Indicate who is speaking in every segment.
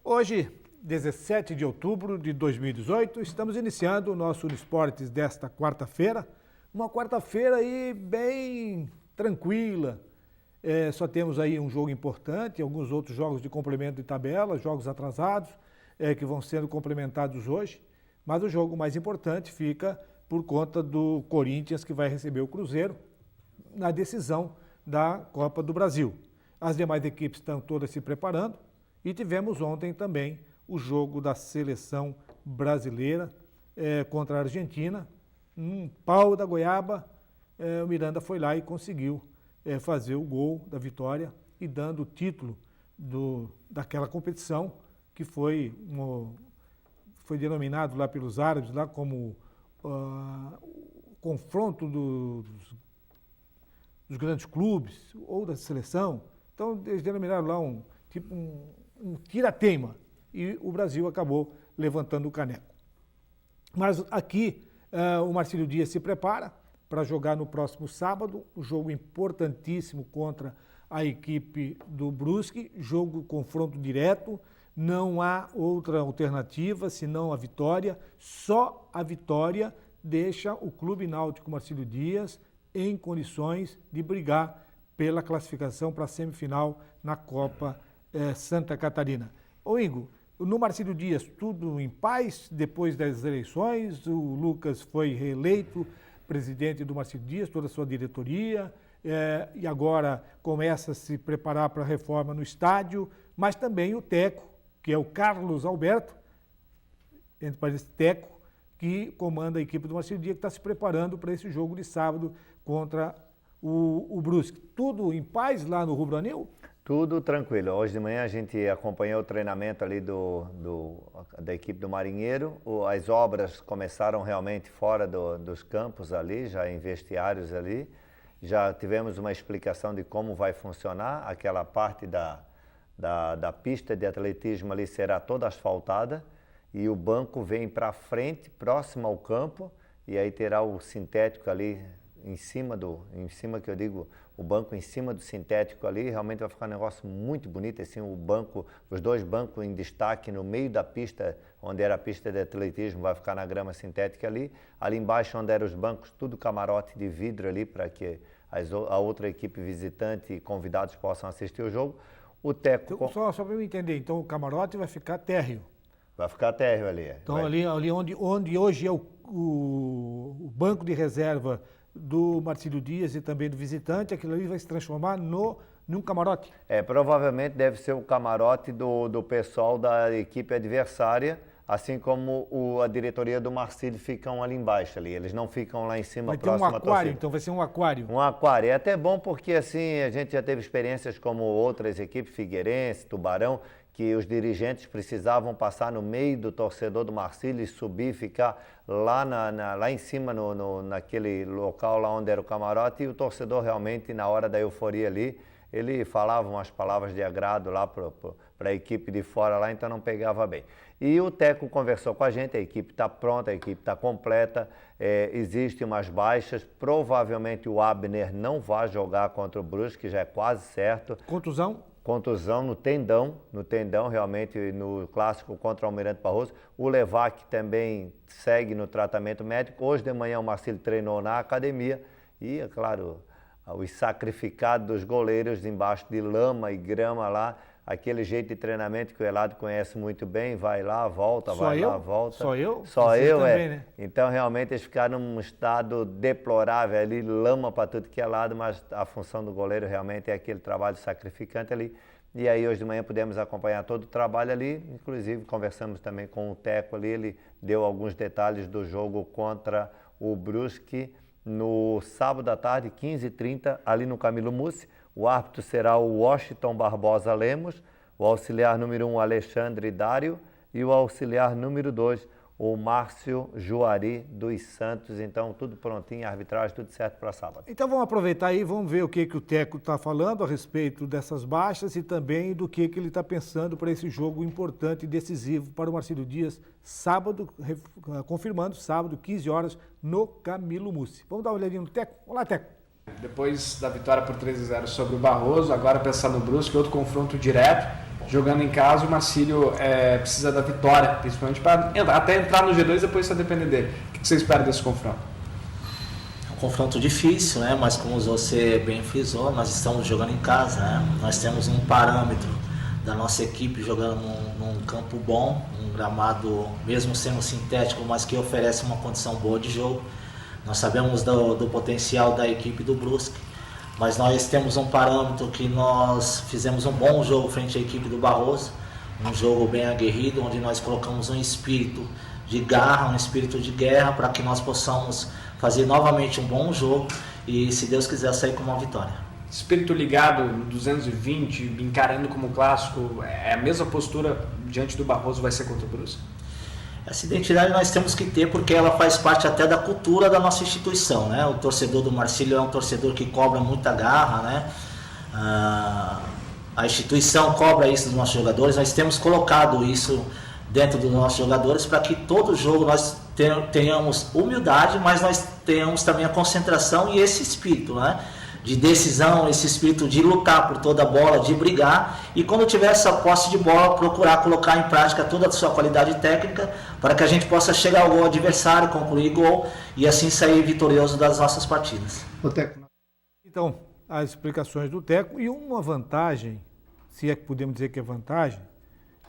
Speaker 1: Hoje, 17 de outubro de 2018, estamos iniciando o nosso Uniesportes desta quarta-feira. Uma quarta-feira aí bem tranquila. Só temos aí um jogo importante, alguns outros jogos de complemento de tabela, jogos atrasados, que vão sendo complementados hoje. Mas o jogo mais importante fica por conta do Corinthians, que vai receber o Cruzeiro na decisão da Copa do Brasil. As demais equipes estão todas se preparando. E tivemos ontem também o jogo da seleção brasileira contra a Argentina. Um pau da goiaba, o Miranda foi lá e conseguiu fazer o gol da vitória e dando o título daquela competição que foi denominado lá pelos árabes lá como o confronto dos grandes clubes ou da seleção. Então eles denominaram lá um tira-teima, e o Brasil acabou levantando o caneco. Mas aqui o Marcílio Dias se prepara para jogar no próximo sábado, um jogo importantíssimo contra a equipe do Brusque, jogo confronto direto, não há outra alternativa senão a vitória, só a vitória deixa o Clube Náutico Marcílio Dias em condições de brigar pela classificação para a semifinal na Copa Santa Catarina. Ô Ingo, no Marcílio Dias tudo em paz, depois das eleições, o Lucas foi reeleito presidente do Marcílio Dias, toda a sua diretoria, e agora começa a se preparar para a reforma no estádio, mas também o Teco, que é o Carlos Alberto, entre parênteses, Teco, que comanda a equipe do Marcílio Dias, que está se preparando para esse jogo de sábado contra o Brusque. Tudo em paz lá no Rubro Anil?
Speaker 2: Tudo tranquilo. Hoje de manhã a gente acompanhou o treinamento ali da equipe do Marinheiro. As obras começaram realmente fora dos campos ali, já em vestiários ali. Já tivemos uma explicação de como vai funcionar. Aquela parte da pista de atletismo ali será toda asfaltada e o banco vem para frente, próximo ao campo, e aí terá o sintético ali em cima que eu digo, o banco em cima do sintético ali, realmente vai ficar um negócio muito bonito, assim, os dois bancos em destaque no meio da pista, onde era a pista de atletismo, vai ficar na grama sintética ali embaixo onde eram os bancos, tudo camarote de vidro ali, para que a outra equipe visitante e convidados possam assistir o jogo. O Teco...
Speaker 1: Então, só para eu entender, então o camarote vai ficar térreo?
Speaker 2: Vai ficar térreo ali.
Speaker 1: Então ali onde hoje é o banco de reserva do Marcílio Dias e também do visitante, aquilo ali vai se transformar num camarote?
Speaker 2: Provavelmente deve ser o camarote do pessoal da equipe adversária, assim como a diretoria do Marcílio ficam ali embaixo ali, eles não ficam lá em cima próximo à torcida.
Speaker 1: Vai ter um aquário, então vai ser um aquário.
Speaker 2: Um aquário, é até bom porque assim a gente já teve experiências como outras equipes, Figueirense, Tubarão, que os dirigentes precisavam passar no meio do torcedor do Marcílio e subir, ficar lá em cima, naquele local lá onde era o camarote, e o torcedor realmente, na hora da euforia ali, ele falava umas palavras de agrado lá para a equipe de fora lá, então não pegava bem. E o Teco conversou com a gente, a equipe está pronta, a equipe está completa, existem umas baixas, provavelmente o Abner não vai jogar contra o Brusque, já é quase certo. Contusão no tendão realmente no clássico contra o Almirante Barroso. O Levac também segue no tratamento médico. Hoje de manhã o Marcílio treinou na academia e, é claro, os sacrificados dos goleiros embaixo de lama e grama lá, aquele jeito de treinamento que o Elado conhece muito bem, vai lá, volta, vai lá, volta.
Speaker 1: Só eu?
Speaker 2: Só eu,
Speaker 1: também, né?
Speaker 2: Então, realmente, eles ficaram num estado deplorável ali, lama para tudo que é lado, mas a função do goleiro realmente é aquele trabalho sacrificante ali. E aí, hoje de manhã, pudemos acompanhar todo o trabalho ali, inclusive conversamos também com o Teco ali, ele deu alguns detalhes do jogo contra o Brusque no sábado à tarde, 15h30, ali no Camilo Mussi. O árbitro será o Washington Barbosa Lemos, o auxiliar número 1, Alexandre Dário, e o auxiliar número 2, o Márcio Juari dos Santos. Então, tudo prontinho, arbitragem, tudo certo para sábado.
Speaker 1: Então vamos aproveitar aí, vamos ver o que o Teco está falando a respeito dessas baixas e também do que ele está pensando para esse jogo importante e decisivo para o Marcílio Dias, sábado, confirmando, sábado, 15 horas, no Camilo Mussi. Vamos dar uma olhadinha no Teco? Olá, Teco.
Speaker 3: Depois da vitória por 3-0 sobre o Barroso, agora pensar no Brusque, outro confronto direto. Jogando em casa, o Marcílio precisa da vitória, principalmente para até entrar no G2 e depois só depender dele. O que você espera desse confronto?
Speaker 4: É um confronto difícil, né? Mas como você bem frisou, nós estamos jogando em casa, né? Nós temos um parâmetro da nossa equipe jogando num campo bom, um gramado mesmo sendo sintético, mas que oferece uma condição boa de jogo. Nós sabemos do potencial da equipe do Brusque. Mas nós temos um parâmetro que nós fizemos um bom jogo frente à equipe do Barroso, um jogo bem aguerrido, onde nós colocamos um espírito de garra, um espírito de guerra, para que nós possamos fazer novamente um bom jogo e, se Deus quiser, sair com uma vitória.
Speaker 3: Espírito ligado, 220, encarando como clássico, é a mesma postura diante do Barroso vai ser contra o Brusque?
Speaker 4: Essa identidade nós temos que ter porque ela faz parte até da cultura da nossa instituição, né? O torcedor do Marcílio é um torcedor que cobra muita garra, né? A instituição cobra isso dos nossos jogadores, nós temos colocado isso dentro dos nossos jogadores para que todo jogo nós tenhamos humildade, mas nós tenhamos também a concentração e esse espírito, né? De decisão, esse espírito de lutar por toda a bola, de brigar e quando tiver essa posse de bola, procurar colocar em prática toda a sua qualidade técnica para que a gente possa chegar ao gol adversário, concluir gol e assim sair vitorioso das nossas partidas.
Speaker 1: Então, as explicações do Teco e uma vantagem, se é que podemos dizer que é vantagem,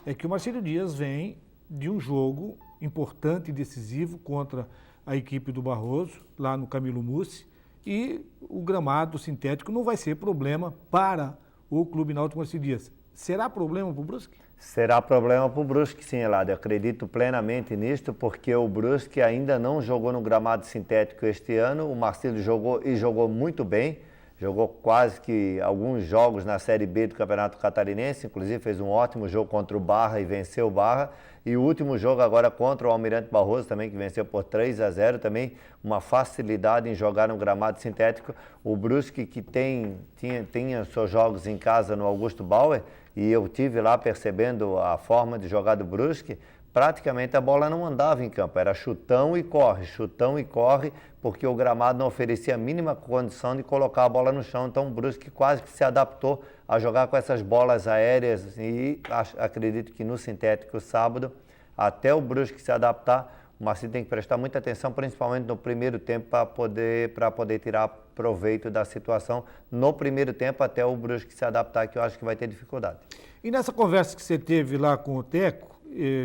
Speaker 1: é que o Marcílio Dias vem de um jogo importante e decisivo contra a equipe do Barroso, lá no Camilo Mussi, e o gramado sintético não vai ser problema para o Clube Náutico Marcílio Dias. Será problema para o Brusque?
Speaker 2: Será problema para o Brusque, sim, Eladio. Eu acredito plenamente nisto, porque o Brusque ainda não jogou no gramado sintético este ano. O Marcílio jogou e jogou muito bem. Jogou quase que alguns jogos na Série B do Campeonato Catarinense, inclusive fez um ótimo jogo contra o Barra e venceu o Barra. E o último jogo agora contra o Almirante Barroso também, que venceu por 3-0, também uma facilidade em jogar no gramado sintético. O Brusque que tinha seus jogos em casa no Augusto Bauer, e eu tive lá percebendo a forma de jogar do Brusque, praticamente a bola não andava em campo, era chutão e corre, porque o gramado não oferecia a mínima condição de colocar a bola no chão. Então o Brusque quase que se adaptou a jogar com essas bolas aéreas e acredito que no sintético sábado, até o Brusque se adaptar, o Marcílio tem que prestar muita atenção, principalmente no primeiro tempo, para poder tirar proveito da situação. No primeiro tempo, até o Brusque se adaptar, que eu acho que vai ter dificuldade.
Speaker 1: E nessa conversa que você teve lá com o Teco,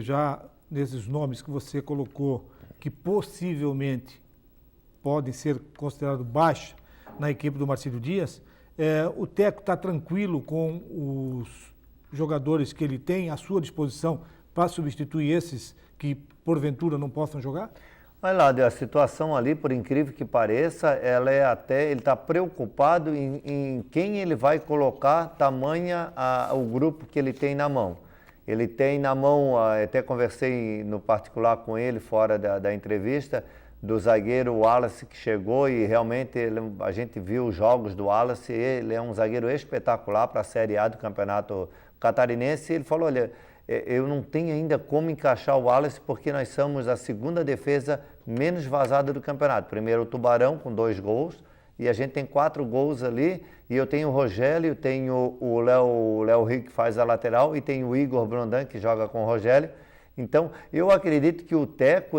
Speaker 1: já nesses nomes que você colocou, que possivelmente podem ser considerados baixa na equipe do Marcílio Dias, o Teco está tranquilo com os jogadores que ele tem à sua disposição para substituir esses que porventura não possam jogar?
Speaker 2: Olha lá, a situação ali, por incrível que pareça, ele está preocupado em quem ele vai colocar, tamanha o grupo que ele tem na mão. Ele tem na mão, até conversei no particular com ele fora da entrevista, do zagueiro Wallace que chegou e realmente a gente viu os jogos do Wallace, ele é um zagueiro espetacular para a Série A do Campeonato Catarinense. Ele falou, olha, eu não tenho ainda como encaixar o Wallace porque nós somos a segunda defesa menos vazada do campeonato. Primeiro o Tubarão com 2 gols e a gente tem 4 gols ali e eu tenho o Rogério, tenho o Léo Rick que faz a lateral e tenho o Igor Blondan que joga com o Rogério. Então, eu acredito que o Teco,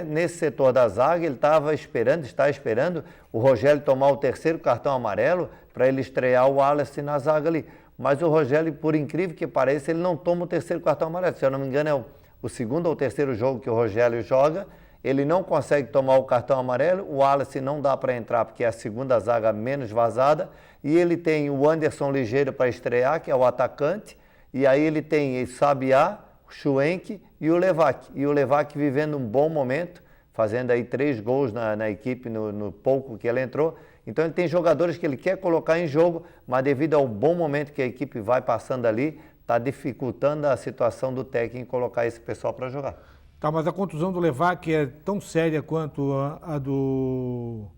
Speaker 2: nesse setor da zaga, ele está esperando o Rogério tomar o 3º cartão amarelo para ele estrear o Wallace na zaga ali. Mas o Rogério, por incrível que pareça, ele não toma o 3º cartão amarelo. Se eu não me engano, é o 2º ou 3º jogo que o Rogério joga. Ele não consegue tomar o cartão amarelo, o Wallace não dá para entrar porque é a segunda zaga menos vazada. E ele tem o Anderson Ligeiro para estrear, que é o atacante. E aí ele tem o Sabiá, o Schwenk e o Levac. E o Levac vivendo um bom momento, fazendo aí 3 gols na equipe no pouco que ele entrou. Então ele tem jogadores que ele quer colocar em jogo, mas devido ao bom momento que a equipe vai passando ali, está dificultando a situação do técnico em colocar esse pessoal para jogar.
Speaker 1: Tá, mas a contusão do Levac é tão séria quanto a do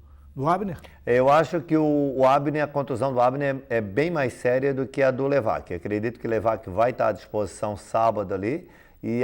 Speaker 1: Abner?
Speaker 2: Eu acho que a contusão do Abner é bem mais séria do que a do Levac. Eu acredito que o Levac vai estar à disposição sábado ali e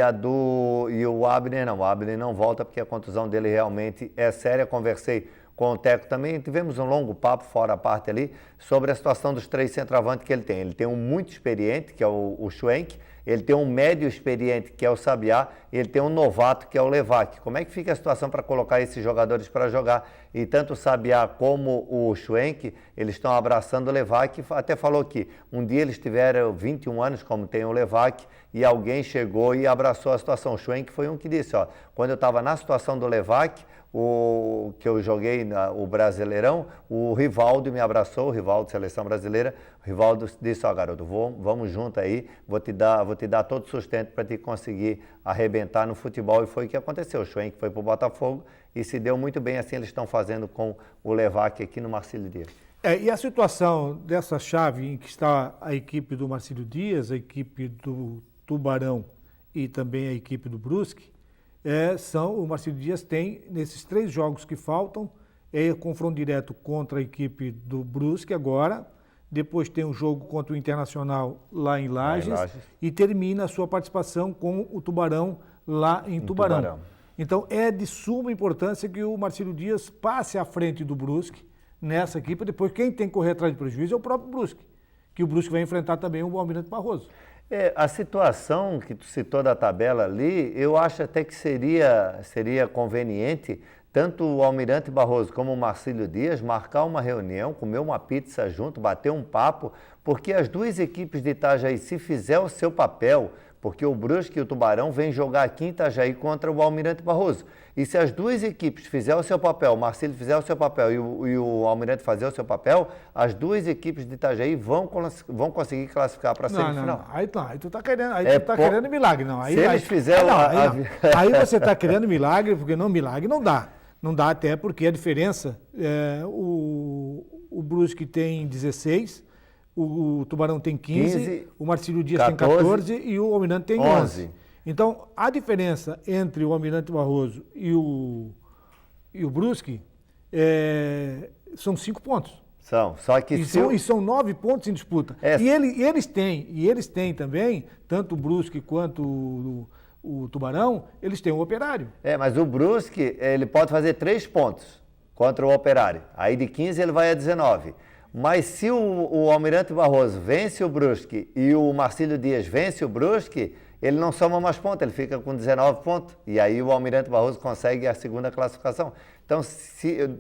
Speaker 2: o Abner não. O Abner não volta porque a contusão dele realmente é séria. Conversei com o Teco também, tivemos um longo papo fora a parte ali sobre a situação dos 3 centroavantes que ele tem. Ele tem um muito experiente, que é o Schwenk, ele tem um médio experiente, que é o Sabiá, e ele tem um novato, que é o Levac. Como é que fica a situação para colocar esses jogadores para jogar? E tanto o Sabiá como o Schwenk, eles estão abraçando o Levac. Até falou que um dia eles tiveram 21 anos, como tem o Levac, e alguém chegou e abraçou a situação. O Schwenk foi um que disse, ó, quando eu estava na situação do Levac, que eu joguei o Brasileirão, o Rivaldo me abraçou, o Rivaldo, seleção brasileira. O Rivaldo disse, ó, garoto, vamos junto aí, vou te dar todo o sustento para te conseguir arrebentar no futebol. E foi o que aconteceu. O Schwenk foi para o Botafogo e se deu muito bem, assim eles estão fazendo com o Levac aqui no Marcílio Dias.
Speaker 1: E a situação dessa chave em que está a equipe do Marcílio Dias, a equipe do Tubarão e também a equipe do Brusque, o Marcílio Dias tem, nesses 3 jogos que faltam, confronto direto contra a equipe do Brusque agora, depois tem um jogo contra o Internacional lá em Lages, e termina a sua participação com o Tubarão lá em Tubarão. Então é de suma importância que o Marcílio Dias passe à frente do Brusque nessa equipe, depois quem tem que correr atrás de prejuízo é o próprio Brusque, que o Brusque vai enfrentar também o Almirante Barroso.
Speaker 2: A situação que tu citou da tabela ali, eu acho até que seria conveniente tanto o Almirante Barroso como o Marcílio Dias marcar uma reunião, comer uma pizza junto, bater um papo, porque as 2 equipes de Itajaí, se fizer o seu papel, porque o Brusque e o Tubarão vêm jogar aqui em Itajaí contra o Almirante Barroso. E se as 2 equipes fizerem o seu papel, o Marcílio fizer o seu papel e o Almirante fazer o seu papel, as 2 equipes de Itajaí vão conseguir classificar para a semifinal.
Speaker 1: Aí tu tá querendo milagre, não. Aí,
Speaker 2: se eles fizerem...
Speaker 1: Aí você está querendo milagre, porque milagre não dá. Não dá até porque a diferença, o Brusque tem 16, o Tubarão tem 15, o Marcílio Dias 14, tem 14 e o Almirante tem 11. Então, a diferença entre o Almirante Barroso e o Brusque são 5 pontos.
Speaker 2: Só que
Speaker 1: e são 9 pontos em disputa. E eles têm também, tanto o Brusque quanto o Tubarão, eles têm o Operário.
Speaker 2: Mas o Brusque, ele pode fazer 3 pontos contra o Operário. Aí de 15 ele vai a 19. Mas se o Almirante Barroso vence o Brusque e o Marcílio Dias vence o Brusque, ele não soma mais pontos, ele fica com 19 pontos. E aí o Almirante Barroso consegue a 2ª classificação. Então,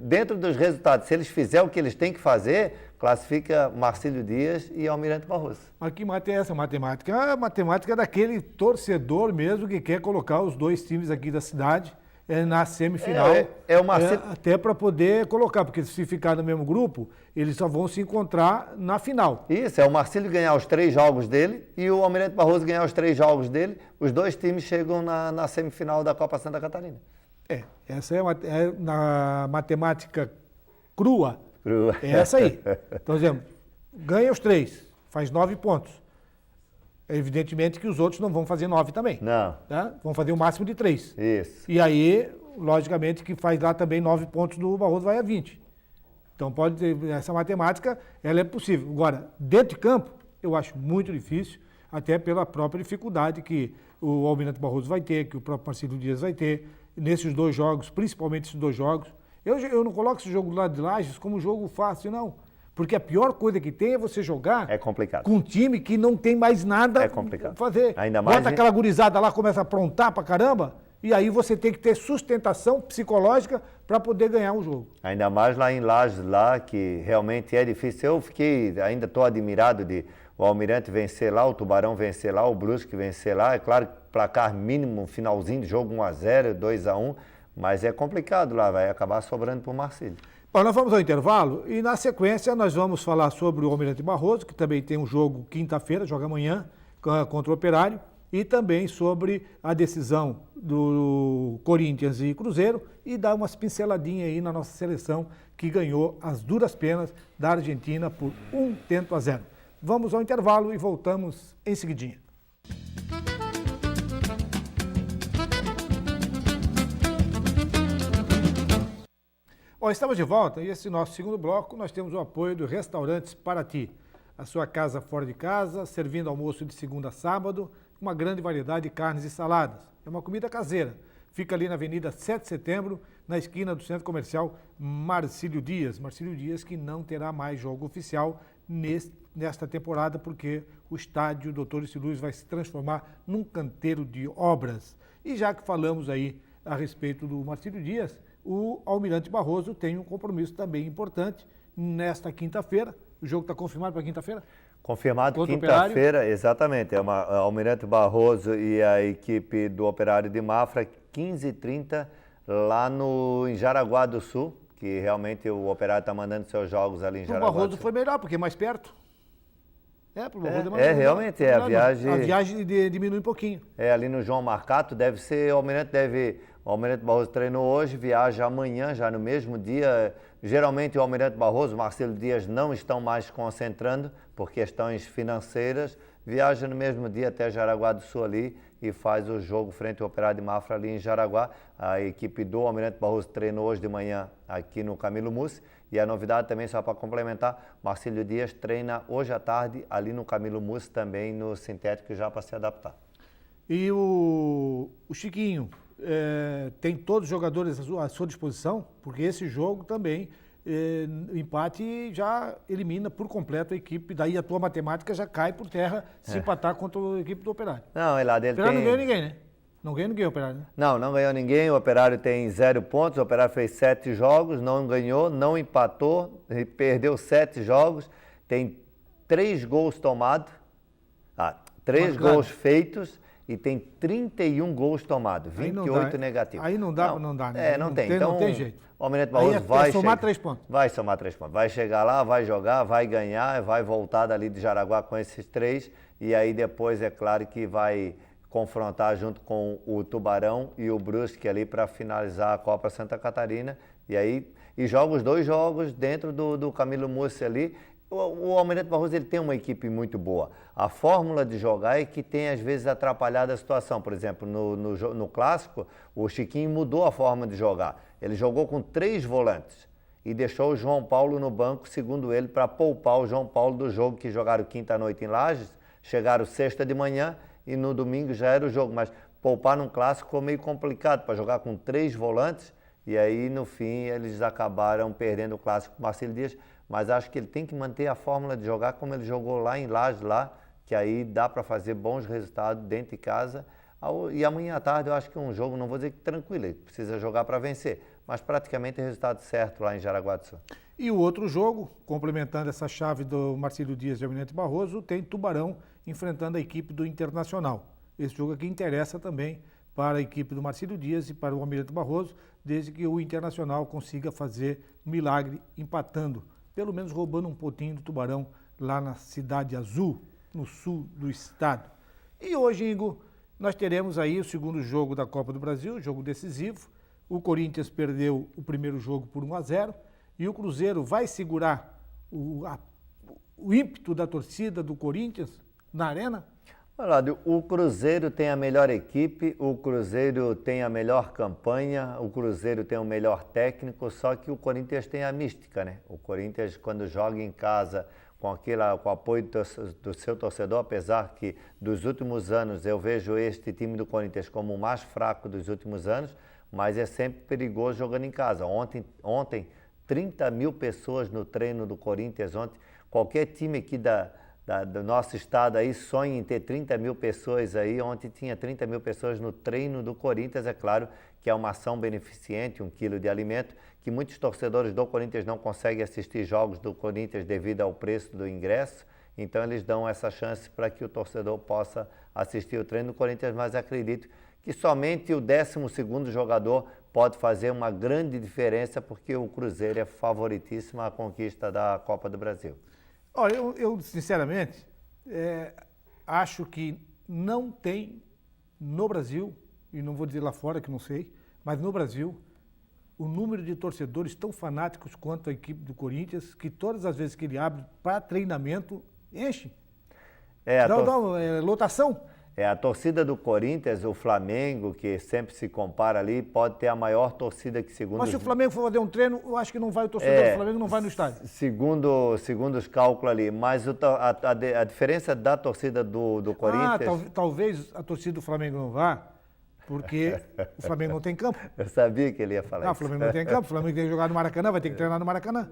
Speaker 2: dentro dos resultados, se eles fizerem o que eles têm que fazer, classifica Marcílio Dias e Almirante Barroso.
Speaker 1: Mas que mata é essa matemática? A matemática daquele torcedor mesmo que quer colocar os 2 times aqui da cidade na semifinal, até para poder colocar, porque se ficar no mesmo grupo, eles só vão se encontrar na final.
Speaker 2: Isso, é o Marcílio ganhar os 3 jogos dele e o Almirante Barroso ganhar os 3 jogos dele, os 2 times chegam na semifinal da Copa Santa Catarina.
Speaker 1: Essa é na matemática crua. É essa aí. Então, exemplo, ganha os 3, faz 9 pontos. Evidentemente que os outros não vão fazer 9 também.
Speaker 2: Não.
Speaker 1: Tá? Vão fazer o máximo de 3.
Speaker 2: Isso.
Speaker 1: E aí, logicamente, que faz lá também 9 pontos do Barroso vai a 20. Então, essa matemática, ela é possível. Agora, dentro de campo, eu acho muito difícil, até pela própria dificuldade que o Almirante Barroso vai ter, que o próprio Marcílio Dias vai ter, nesses 2 jogos, principalmente esses 2 jogos. Eu não coloco esse jogo lá de Lages como jogo fácil, não. Porque a pior coisa que tem é você jogar com um time que não tem mais nada a fazer.
Speaker 2: Ainda mais,
Speaker 1: bota aquela gurizada lá, começa a aprontar pra caramba, e aí você tem que ter sustentação psicológica para poder ganhar um jogo.
Speaker 2: Ainda mais lá em Lages, que realmente é difícil. Ainda estou admirado de o Almirante vencer lá, o Tubarão vencer lá, o Brusque vencer lá. É claro, placar mínimo, finalzinho de jogo 1-0, 2-1, mas é complicado lá, vai acabar sobrando para o Marcílio.
Speaker 1: Bom, nós vamos ao intervalo e na sequência nós vamos falar sobre o Almirante Barroso, que também tem um jogo quinta-feira, joga amanhã contra o Operário, e também sobre a decisão do Corinthians e Cruzeiro e dar umas pinceladinhas aí na nossa seleção que ganhou as duras penas da Argentina por 1-0. Vamos ao intervalo e voltamos em seguidinha. Ó, estamos de volta e esse nosso segundo bloco nós temos o apoio do Restaurantes Paraty. A sua casa fora de casa, servindo almoço de segunda a sábado, uma grande variedade de carnes e saladas. É uma comida caseira. Fica ali na Avenida 7 de Setembro, na esquina do Centro Comercial Marcílio Dias. Marcílio Dias que não terá mais jogo oficial nesta temporada, porque o estádio Dr. Icci Luz vai se transformar num canteiro de obras. E já que falamos aí a respeito do Marcílio Dias, o Almirante Barroso tem um compromisso também importante nesta quinta-feira. O jogo está confirmado para quinta-feira?
Speaker 2: Confirmado quinta-feira, exatamente. É Almirante Barroso e a equipe do Operário de Mafra, 15h30, lá em Jaraguá do Sul, que realmente o Operário está mandando seus jogos ali em Jaraguá do Sul.
Speaker 1: O Barroso foi melhor, porque é mais perto. Pro Barroso é mais
Speaker 2: realmente é. A
Speaker 1: viagem diminui um pouquinho.
Speaker 2: Ali no João Marcato, deve ser, o Almirante Barroso treinou hoje, viaja amanhã, já no mesmo dia. Geralmente o Almirante Barroso, o Marcílio Dias não estão mais concentrando por questões financeiras. Viaja no mesmo dia até Jaraguá do Sul ali e faz o jogo frente ao Operário de Mafra ali em Jaraguá. A equipe do Almirante Barroso treinou hoje de manhã aqui no Camilo Mussi. E a novidade também, só para complementar, Marcílio Dias treina hoje à tarde ali no Camilo Mussi, também no sintético, já para se adaptar.
Speaker 1: E o Chiquinho tem todos os jogadores à sua disposição, porque esse jogo também, o empate já elimina por completo a equipe, daí a tua matemática já cai por terra se empatar contra a equipe do Operário.
Speaker 2: Não, é lá dele.
Speaker 1: O Operário não ganhou ninguém, né? Não ganhou ninguém o Operário, né?
Speaker 2: Não ganhou ninguém, o Operário tem 0 pontos, o Operário fez 7 jogos, não ganhou, não empatou, perdeu 7 jogos, tem 3 gols tomados, 3 gols feitos e tem 31 gols tomados, 28 negativos.
Speaker 1: Aí não dá, né?
Speaker 2: Não tem.
Speaker 1: Então, não tem jeito.
Speaker 2: O Almirante Barroso
Speaker 1: vai somar 3 pontos.
Speaker 2: Vai somar 3 pontos. Vai chegar lá, vai jogar, vai ganhar, vai voltar dali de Jaraguá com esses 3 e aí depois é claro que vai confrontar junto com o Tubarão e o Brusque ali para finalizar a Copa Santa Catarina e joga os 2 jogos dentro do Camilo Mussi ali. O Almirante Barroso ele tem uma equipe muito boa. A fórmula de jogar é que tem às vezes atrapalhado a situação. Por exemplo, no Clássico, o Chiquinho mudou a forma de jogar. Ele jogou com 3 volantes e deixou o João Paulo no banco, segundo ele, para poupar o João Paulo do jogo, que jogaram quinta-noite em Lages, chegaram sexta de manhã e no domingo já era o jogo. Mas poupar num Clássico foi meio complicado para jogar com 3 volantes e aí no fim eles acabaram perdendo o Clássico com o Marcílio Dias. Mas acho que ele tem que manter a fórmula de jogar como ele jogou lá em Lages, que aí dá para fazer bons resultados dentro de casa. E amanhã à tarde eu acho que é um jogo, não vou dizer que tranquilo, ele precisa jogar para vencer, mas praticamente é resultado certo lá em Jaraguá do Sul.
Speaker 1: E o outro jogo, complementando essa chave do Marcílio Dias e Almirante Barroso, tem Tubarão enfrentando a equipe do Internacional. Esse jogo aqui interessa também para a equipe do Marcílio Dias e para o Almirante Barroso, desde que o Internacional consiga fazer um milagre empatando, pelo menos roubando um pontinho do Tubarão lá na Cidade Azul, no sul do estado. E hoje, Ingo, nós teremos aí o segundo jogo da Copa do Brasil, jogo decisivo. O Corinthians perdeu o primeiro jogo por 1-0 e o Cruzeiro vai segurar o ímpeto da torcida do Corinthians na arena?
Speaker 2: Olha, o Cruzeiro tem a melhor equipe, o Cruzeiro tem a melhor campanha, o Cruzeiro tem o melhor técnico, só que o Corinthians tem a mística, né? O Corinthians, quando joga em casa com o apoio do seu torcedor, apesar que dos últimos anos eu vejo este time do Corinthians como o mais fraco dos últimos anos, mas é sempre perigoso jogando em casa. Ontem 30 mil pessoas no treino do Corinthians, ontem qualquer time aqui do nosso estado aí sonha em ter 30 mil pessoas aí. Ontem tinha 30 mil pessoas no treino do Corinthians. É claro que é uma ação beneficente, 1 quilo de alimento, que muitos torcedores do Corinthians não conseguem assistir jogos do Corinthians devido ao preço do ingresso. Então eles dão essa chance para que o torcedor possa assistir o treino do Corinthians, mas acredito que somente o 12º jogador pode fazer uma grande diferença, porque o Cruzeiro é favoritíssimo à conquista da Copa do Brasil.
Speaker 1: Olha, eu sinceramente, acho que não tem no Brasil, e não vou dizer lá fora que não sei, mas no Brasil, o número de torcedores tão fanáticos quanto a equipe do Corinthians, que todas as vezes que ele abre para treinamento, enche. Dá lotação.
Speaker 2: A torcida do Corinthians, o Flamengo, que sempre se compara ali, pode ter a maior torcida que segundo...
Speaker 1: Mas se o Flamengo for fazer um treino, eu acho que não vai, o torcedor do Flamengo não vai no estádio.
Speaker 2: Segundo os cálculos ali, mas a diferença da torcida do Corinthians...
Speaker 1: Talvez a torcida do Flamengo não vá, porque o Flamengo não tem campo.
Speaker 2: Eu sabia que ele ia falar isso.
Speaker 1: O Flamengo não tem campo, o Flamengo tem que jogar no Maracanã, vai ter que treinar no Maracanã.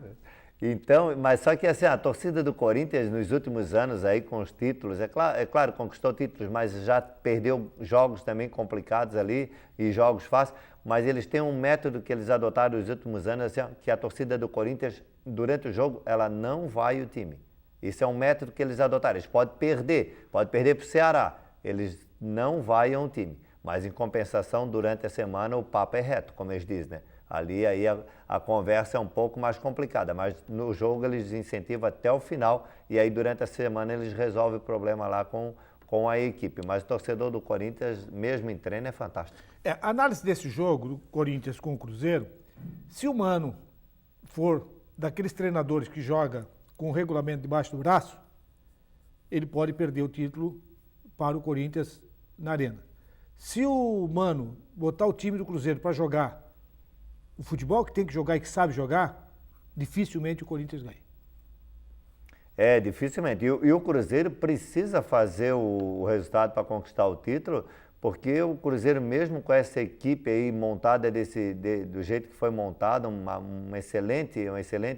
Speaker 2: Então, mas só que assim, a torcida do Corinthians nos últimos anos aí com os títulos, é claro, conquistou títulos, mas já perdeu jogos também complicados ali e jogos fáceis, mas eles têm um método que eles adotaram nos últimos anos, assim, que a torcida do Corinthians, durante o jogo, ela não vai o time. Isso é um método que eles adotaram. Eles podem perder para o Ceará, eles não vai ao time, mas em compensação, durante a semana, o papo é reto, como eles dizem, né? Ali aí a conversa é um pouco mais complicada, mas no jogo eles incentivam até o final e aí durante a semana eles resolvem o problema lá com a equipe. Mas o torcedor do Corinthians, mesmo em treino, é fantástico.
Speaker 1: A análise desse jogo, do Corinthians com o Cruzeiro, se o Mano for daqueles treinadores que joga com o regulamento debaixo do braço, ele pode perder o título para o Corinthians na Arena. Se o Mano botar o time do Cruzeiro para jogar o futebol que tem que jogar e que sabe jogar, dificilmente o Corinthians ganha.
Speaker 2: Dificilmente. E o Cruzeiro precisa fazer o resultado para conquistar o título, porque o Cruzeiro, mesmo com essa equipe aí montada do jeito que foi montada, uma excelente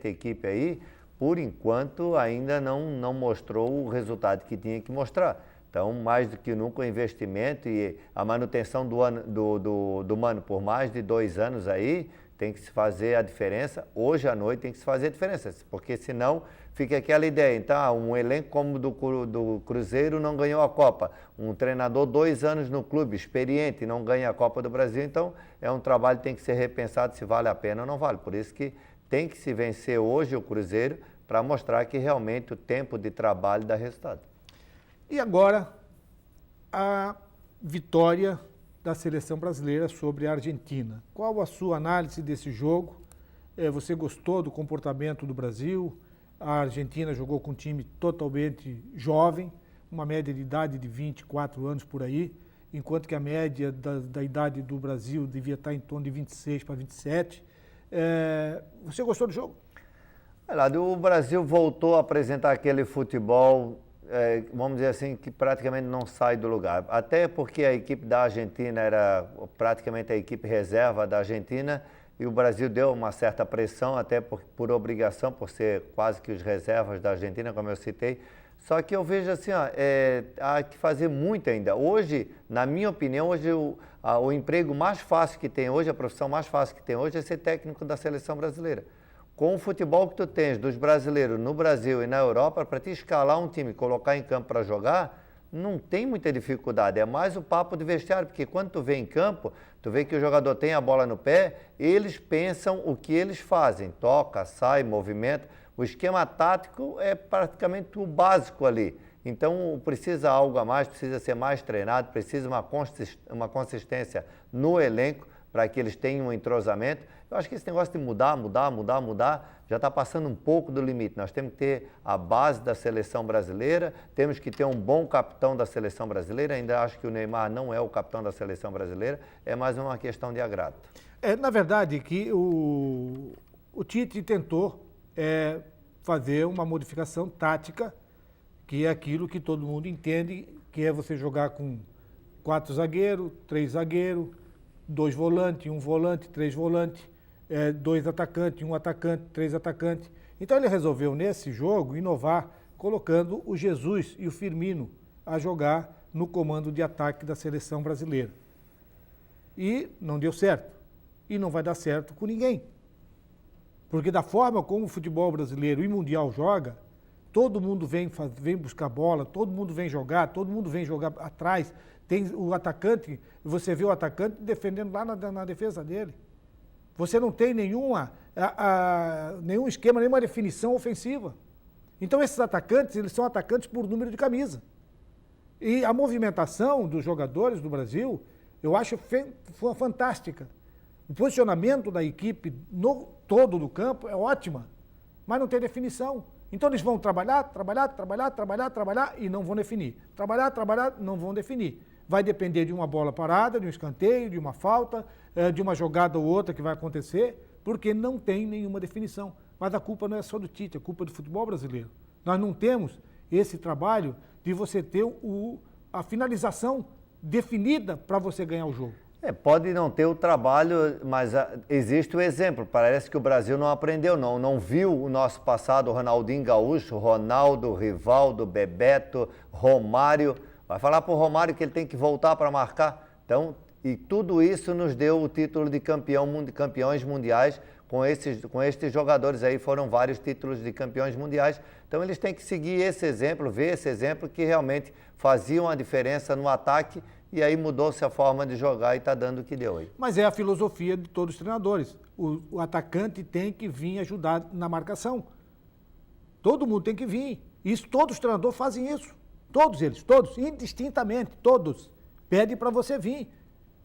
Speaker 2: equipe aí, por enquanto ainda não mostrou o resultado que tinha que mostrar. Então, mais do que nunca, o investimento e a manutenção do Mano por mais de 2 anos aí, tem que se fazer a diferença. Hoje à noite tem que se fazer a diferença, porque senão fica aquela ideia. Então, um elenco como do Cruzeiro não ganhou a Copa. Um treinador 2 anos no clube, experiente, não ganha a Copa do Brasil. Então, é um trabalho que tem que ser repensado se vale a pena ou não vale. Por isso que tem que se vencer hoje o Cruzeiro para mostrar que realmente o tempo de trabalho dá resultado.
Speaker 1: E agora, a vitória da seleção brasileira sobre a Argentina. Qual a sua análise desse jogo? Você gostou do comportamento do Brasil? A Argentina jogou com um time totalmente jovem, uma média de idade de 24 anos por aí, enquanto que a média da idade do Brasil devia estar em torno de 26 para 27. Você gostou do jogo?
Speaker 2: O Brasil voltou a apresentar aquele futebol, vamos dizer assim, que praticamente não sai do lugar. Até porque a equipe da Argentina era praticamente a equipe reserva da Argentina e o Brasil deu uma certa pressão, até por obrigação, por ser quase que os reservas da Argentina, como eu citei. Só que eu vejo assim, há que fazer muito ainda. Hoje, na minha opinião, hoje o emprego mais fácil que tem hoje, a profissão mais fácil que tem hoje é ser técnico da seleção brasileira. Com o futebol que tu tens dos brasileiros no Brasil e na Europa, para te escalar um time e colocar em campo para jogar, não tem muita dificuldade. É mais o papo de vestiário, porque quando tu vê em campo, tu vê que o jogador tem a bola no pé, eles pensam o que eles fazem. Toca, sai, movimenta. O esquema tático é praticamente o básico ali. Então, precisa algo a mais, precisa ser mais treinado, precisa uma consistência no elenco para que eles tenham um entrosamento. Eu acho que esse negócio de mudar, já está passando um pouco do limite. Nós temos que ter a base da seleção brasileira, temos que ter um bom capitão da seleção brasileira. Ainda acho que o Neymar não é o capitão da seleção brasileira, é mais uma questão de agrado.
Speaker 1: Na verdade, que o Tite tentou fazer uma modificação tática, que é aquilo que todo mundo entende, que é você jogar com 4 zagueiros, 3 zagueiros, 2 volantes, 1 volante, 3 volantes, 2 atacantes, 1 atacante, 3 atacantes. Então ele resolveu nesse jogo inovar, colocando o Jesus e o Firmino a jogar no comando de ataque da seleção brasileira. E não deu certo. E não vai dar certo com ninguém. Porque da forma como o futebol brasileiro e mundial joga, todo mundo vem buscar bola, todo mundo vem jogar atrás. Tem o atacante, você vê o atacante defendendo lá na defesa dele. Você não tem nenhum esquema, nenhuma definição ofensiva. Então esses atacantes, eles são atacantes por número de camisa. E a movimentação dos jogadores do Brasil, eu acho fantástica. O posicionamento da equipe no todo do campo é ótima, mas não tem definição. Então eles vão trabalhar e não vão definir. Trabalhar, não vão definir. Vai depender de uma bola parada, de um escanteio, de uma falta, de uma jogada ou outra que vai acontecer, porque não tem nenhuma definição. Mas a culpa não é só do Tite, é culpa do futebol brasileiro. Nós não temos esse trabalho de você ter a finalização definida para você ganhar o jogo.
Speaker 2: Pode não ter o trabalho, mas existe o exemplo. Parece que o Brasil não aprendeu, não viu o nosso passado, o Ronaldinho Gaúcho, Ronaldo, Rivaldo, Bebeto, Romário. Vai falar para o Romário que ele tem que voltar para marcar. Então, e tudo isso nos deu o título de campeões mundiais. Com estes jogadores aí foram vários títulos de campeões mundiais. Então eles têm que seguir esse exemplo, ver esse exemplo que realmente faziam a diferença no ataque e aí mudou-se a forma de jogar e está dando o que deu aí.
Speaker 1: Mas é a filosofia de todos os treinadores. O atacante tem que vir ajudar na marcação. Todo mundo tem que vir. Isso, todos os treinadores fazem isso. Todos eles, todos, indistintamente, todos. Pedem para você vir.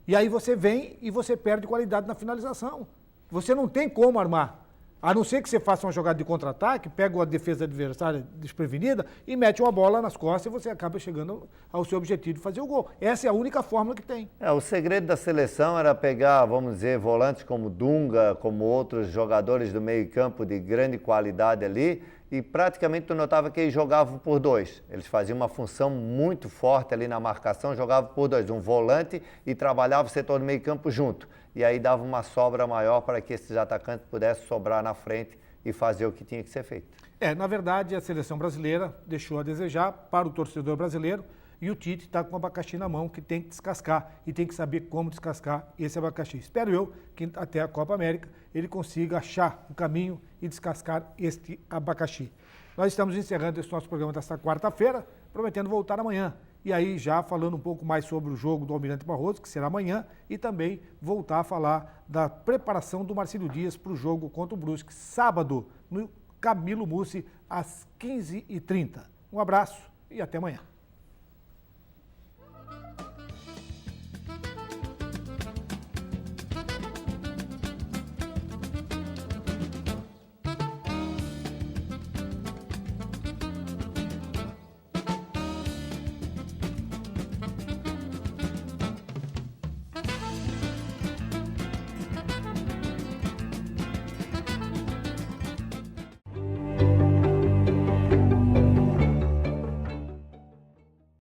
Speaker 1: E aí você vem e você perde qualidade na finalização. Você não tem como armar. A não ser que você faça uma jogada de contra-ataque, pega a defesa adversária desprevenida e mete uma bola nas costas e você acaba chegando ao seu objetivo de fazer o gol. Essa é a única fórmula que tem.
Speaker 2: O segredo da seleção era pegar, vamos dizer, volantes como Dunga, como outros jogadores do meio-campo de grande qualidade ali, e praticamente tu notava que eles jogavam por dois. Eles faziam uma função muito forte ali na marcação, jogavam por dois, um volante e trabalhava o setor do meio-campo junto. E aí dava uma sobra maior para que esses atacantes pudessem sobrar na frente e fazer o que tinha que ser feito.
Speaker 1: Na verdade, a seleção brasileira deixou a desejar para o torcedor brasileiro e o Tite está com o abacaxi na mão que tem que descascar e tem que saber como descascar esse abacaxi. Espero eu que até a Copa América ele consiga achar o caminho e descascar este abacaxi. Nós estamos encerrando esse nosso programa desta quarta-feira, prometendo voltar amanhã. E aí já falando um pouco mais sobre o jogo do Almirante Barroso, que será amanhã, e também voltar a falar da preparação do Marcílio Dias para o jogo contra o Brusque, sábado, no Camilo Mussi, às 15h30. Um abraço e até amanhã.